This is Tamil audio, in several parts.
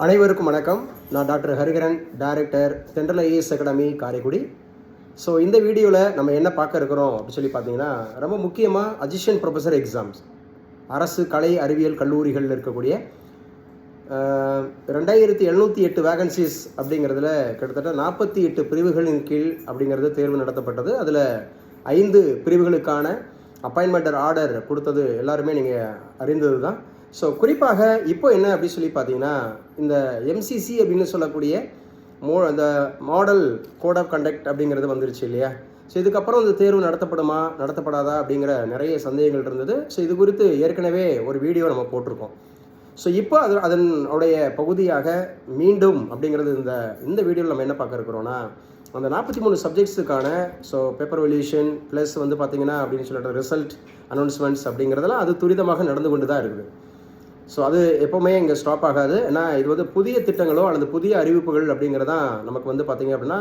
அனைவருக்கும் வணக்கம். நான் டாக்டர் ஹரிகரன், டைரக்டர் தென்றல் ஐஏஎஸ் அகாடமி காரைக்குடி. ஸோ இந்த வீடியோவில் நம்ம என்ன பார்க்க இருக்கிறோம் அப்படின்னு சொல்லி பார்த்தீங்கன்னா, ரொம்ப முக்கியமாக அசிஸ்டன்ட் ப்ரொஃபஸர் எக்ஸாம்ஸ், அரசு கலை அறிவியல் கல்லூரிகளில் இருக்கக்கூடிய 2708 வேகன்சிஸ் அப்படிங்கிறதுல கிட்டத்தட்ட 48 பிரிவுகளின் கீழ் அப்படிங்கிறது தேர்வு நடத்தப்பட்டது. அதில் 5 பிரிவுகளுக்கான அப்பாயின்மெண்ட் ஆர்டர் கொடுத்தது எல்லாருமே நீங்கள் அறிந்தது தான். ஸோ குறிப்பாக இப்போ என்ன அப்படின்னு சொல்லி பார்த்தீங்கன்னா, இந்த எம்சிசி அப்படின்னு சொல்லக்கூடிய அந்த மாடல் கோட் ஆஃப் கண்டக்ட் அப்படிங்கிறது வந்துருச்சு இல்லையா? ஸோ இதுக்கப்புறம் இந்த தேர்வு நடத்தப்படுமா நடத்தப்படாதா அப்படிங்கிற நிறைய சந்தேகங்கள் இருந்தது. ஸோ இது குறித்து ஏற்கனவே ஒரு வீடியோ நம்ம போட்டிருக்கோம். ஸோ இப்போ அதனுடைய பகுதியாக மீண்டும் அப்படிங்கிறது இந்த வீடியோவில் நம்ம என்ன பார்க்க இருக்கிறோன்னா, அந்த 43 சப்ஜெக்ட்ஸுக்கான பேப்பர் வேல்யூஷன் ப்ளஸ் பார்த்திங்கன்னா அப்படின்னு சொல்லிட்டு ரிசல்ட் அனௌன்ஸ்மெண்ட்ஸ் அப்படிங்கிறதெல்லாம் அது துரிதமாக நடந்து கொண்டு தான் இருக்குது. ஸோ அது எப்போவுமே இங்கே ஸ்டாப் ஆகாது. ஏன்னா இது புதிய திட்டங்களோ அல்லது புதிய அறிவிப்புகள் அப்படிங்கிறதான் நமக்கு பார்த்திங்க அப்படின்னா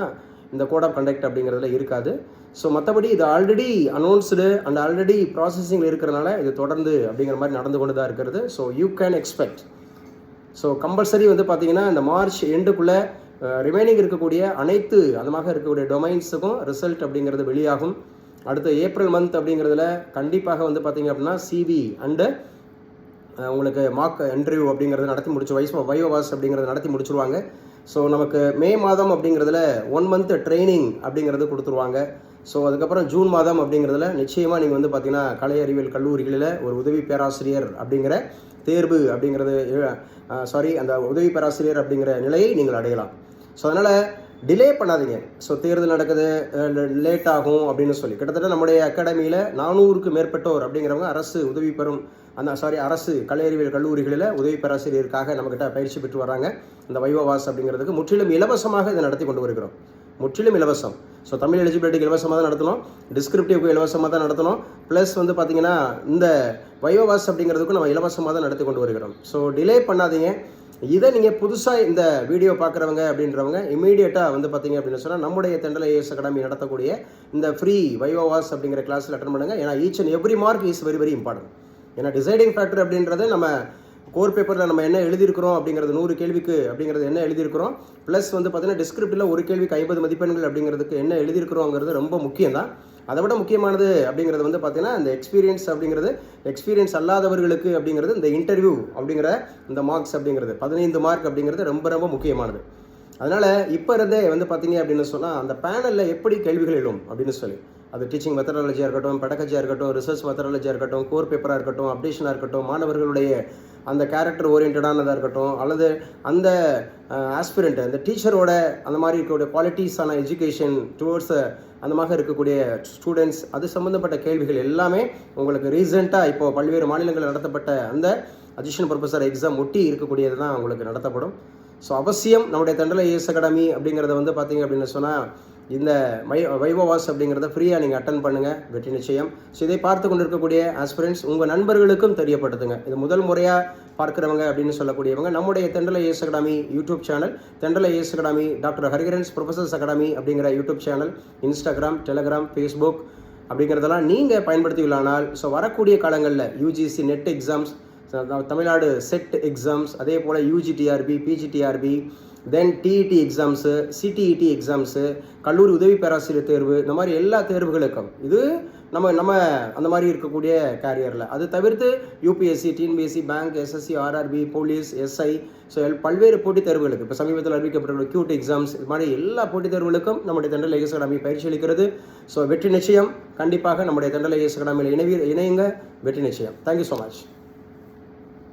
இந்த கோட் ஆஃப் கண்டக்ட் அப்படிங்கிறதுல இருக்காது. ஸோ மற்றபடி இது ஆல்ரெடி அனௌன்ஸ்டு அண்ட் ஆல்ரெடி ப்ராசஸிங்கில் இருக்கிறனால இது தொடர்ந்து அப்படிங்கிற மாதிரி நடந்து கொண்டு தான் இருக்கிறது. So you can expect. So compulsory பார்த்திங்கன்னா இந்த மார்ச் எண்டுக்குள்ளே ரிமைனிங் இருக்கக்கூடிய அனைத்து அந்தமாக இருக்கக்கூடிய டொமைன்ஸுக்கும் ரிசல்ட் அப்படிங்கிறது வெளியாகும். அடுத்த ஏப்ரல் மந்த் அப்படிங்கிறதுல கண்டிப்பாக பார்த்திங்க அப்படின்னா சிவி அண்டு உங்களுக்கு மார்க் இன்டர்வியூ அப்படிங்கிறது நடத்தி வைவோவாஸ் அப்படிங்கிறது நடத்தி முடிச்சுருவாங்க. ஸோ நமக்கு மே மாதம் அப்படிங்கிறதுல 1 மந்த் ட்ரைனிங் அப்படிங்கிறது கொடுத்துருவாங்க. ஸோ அதுக்கப்புறம் ஜூன் மாதம் அப்படிங்கிறதுல நிச்சயமாக நீங்கள் பார்த்தீங்கன்னா கலை அறிவியல் கல்லூரிகளில் ஒரு உதவி பேராசிரியர் அப்படிங்கிற தேர்வு அப்படிங்கிறது அந்த உதவி பேராசிரியர் அப்படிங்கிற நிலையை நீங்கள் அடையலாம். ஸோ அதனால் டிலே பண்ணாதீங்க. ஸோ தேர்தல் நடக்குது, லேட் ஆகும் அப்படின்னு சொல்லி கிட்டத்தட்ட நம்முடைய அகாடமியில் 400க்கு மேற்பட்டோர் அப்படிங்கிறவங்க அரசு உதவி பெறும் அரசு கலை அறிவியல் கல்லூரிகளில் உதவி பேராசிரியருக்காக நம்மக்கிட்ட பயிற்சி பெற்று வராங்க. இந்த வைவோவாஸ் அப்படிங்கிறதுக்கு முற்றிலும் இலவசமாக இதை நடத்தி கொண்டு வருகிறோம். முற்றிலும் இலவசம். ஸோ தமிழ் எலிஜிபிலிட்டிக்கு இலவசமாக தான் நடத்தணும், டிஸ்கிரிப்டிவ்க்கு இலவசமாக தான் நடத்தணும், ப்ளஸ் பார்த்தீங்கன்னா இந்த வைவோவாஸ் அப்படிங்கிறதுக்கும் நம்ம இலவசமாக தான் நடத்தி கொண்டு வருகிறோம். ஸோ டிலே பண்ணாதீங்க. இதை நீங்கள் புதுசாக இந்த வீடியோ பார்க்குறவங்க அப்படின்றவங்க இமீடியட்டாக பார்த்தீங்க அப்படின்னு சொன்னால் நம்முடைய தென்றல் ஐஏஎஸ் அகாடமி நடத்தக்கூடிய இந்த ஃப்ரீ வைவோவாஸ் அப்படிங்கிற கிளாஸில் அட்டன் பண்ணுங்கள். ஏன்னா each and every mark is very very important. ஏன்னா டிசைடிங் ஃபேக்டர் அப்படின்றது நம்ம கோர் பேப்பரில் நம்ம என்ன எழுதியிருக்கிறோம் அப்படிங்கிறது 100 கேள்விக்கு அப்படிங்கிறது என்ன எழுதியிருக்கிறோம், ப்ளஸ் பார்த்தீங்கன்னா டிஸ்கிரிப்டில் ஒரு கேள்விக்கு 50 மதிப்பெண்கள் அப்படிங்கிறதுக்கு என்ன எழுதியிருக்கிறோங்கிறது ரொம்ப முக்கியம் தான். அதை விட முக்கியமானது அப்படிங்கிறது பார்த்தீங்கன்னா இந்த எக்ஸ்பீரியன்ஸ் அல்லாதவர்களுக்கு அப்படிங்கிறது இந்த இன்டர்வியூ அப்படிங்கிற இந்த மார்க்ஸ் அப்படிங்கிறது 15 மார்க் அப்படிங்கிறது ரொம்ப ரொம்ப முக்கியமானது. அதனால் இப்போ இருந்தே பார்த்தீங்க அப்படின்னு சொன்னால் அந்த பேனலில் எப்படி கேள்விகள் எழும் அப்படின்னு சொல்லி, அது டீச்சிங் மெத்தடாலஜியாக இருக்கட்டும், பெடகஜியாக இருக்கட்டும், ரிசர்ச் மெத்தடாலஜியாக இருக்கட்டும், கோர் பேப்பராக இருக்கட்டும், அப்டேஷனாக இருக்கட்டும், மாணவர்களுடைய அந்த கேரக்டர் ஓரியன்டானதாக இருக்கட்டும், அல்லது அந்த ஆஸ்பிரண்ட் அந்த டீச்சரோட அந்த மாதிரி இருக்கக்கூடிய குவாலிட்டிஸான எஜுகேஷன் டுவோர்ட்ஸ் அந்த மாதிரி இருக்கக்கூடிய ஸ்டூடெண்ட்ஸ் அது சம்மந்தப்பட்ட கேள்விகள் எல்லாமே உங்களுக்கு ரீசெண்டாக இப்போது பல்வேறு மாநிலங்களில் நடத்தப்பட்ட அந்த அசிஸ்டன்ட் ப்ரொஃபஸர் எக்ஸாம் ஒட்டி இருக்கக்கூடியது தான் உங்களுக்கு நடத்தப்படும். ஸோ அவசியம் நம்முடைய தென்றல் ஐஏஎஸ் அகாடமி அப்படிங்கிறத பார்த்தீங்க அப்படின்னு சொன்னால் இந்த வைவோவாஸ் அப்படிங்கிறத ஃப்ரீயாக நீங்கள் அட்டன் பண்ணுங்கள், வெற்றி நிச்சயம். ஸோ இதை பார்த்து கொண்டு இருக்கக்கூடிய ஆஸ்பிரண்ட்ஸ் உங்கள் நண்பர்களுக்கும் தெரியப்படுத்துங்க. இது முதல் முறையாக பார்க்குறவங்க அப்படின்னு சொல்லக்கூடியவங்க நம்முடைய Thendral IAS academy YouTube channel, Thendral IAS academy doctor Hariharan's professors academy அப்படிங்கிற YouTube channel, Instagram, Telegram, Facebook அப்படிங்கிறதெல்லாம் நீங்கள் பயன்படுத்திக்கலானால் வரக்கூடிய காலங்களில் UGC NET exams, Tamil Nadu SET exams, அதே போல் UGTRB, PGTRB, then TET exams, CTET exams, கல்லூரி உதவி பேராசிரியர் தேர்வு, இந்த மாதிரி எல்லா தேர்வுகளுக்கும் இது நம்ம அந்த மாதிரி இருக்கக்கூடிய கேரியரில். அது தவிர்த்து UPSC, TNPSC, bank, SSC, RRB, police, SI, so பல்வேறு போட்டித் தேர்வுகளுக்கு இப்போ சமீபத்தில் அறிவிக்கப்பட்ட கியூட் எக்ஸாம்ஸ், இது மாதிரி எல்லா போட்டித் தேர்வுகளுக்கும் நம்முடைய தென்றல் ஐஏஎஸ் அகாடமி பயிற்சி அளிக்கிறது. ஸோ வெற்றி நிச்சயம். கண்டிப்பாக நம்முடைய தென்றல் ஐஏஎஸ் அகாடமியில் இணையுங்க, வெற்றி நிச்சயம். Thank you so much.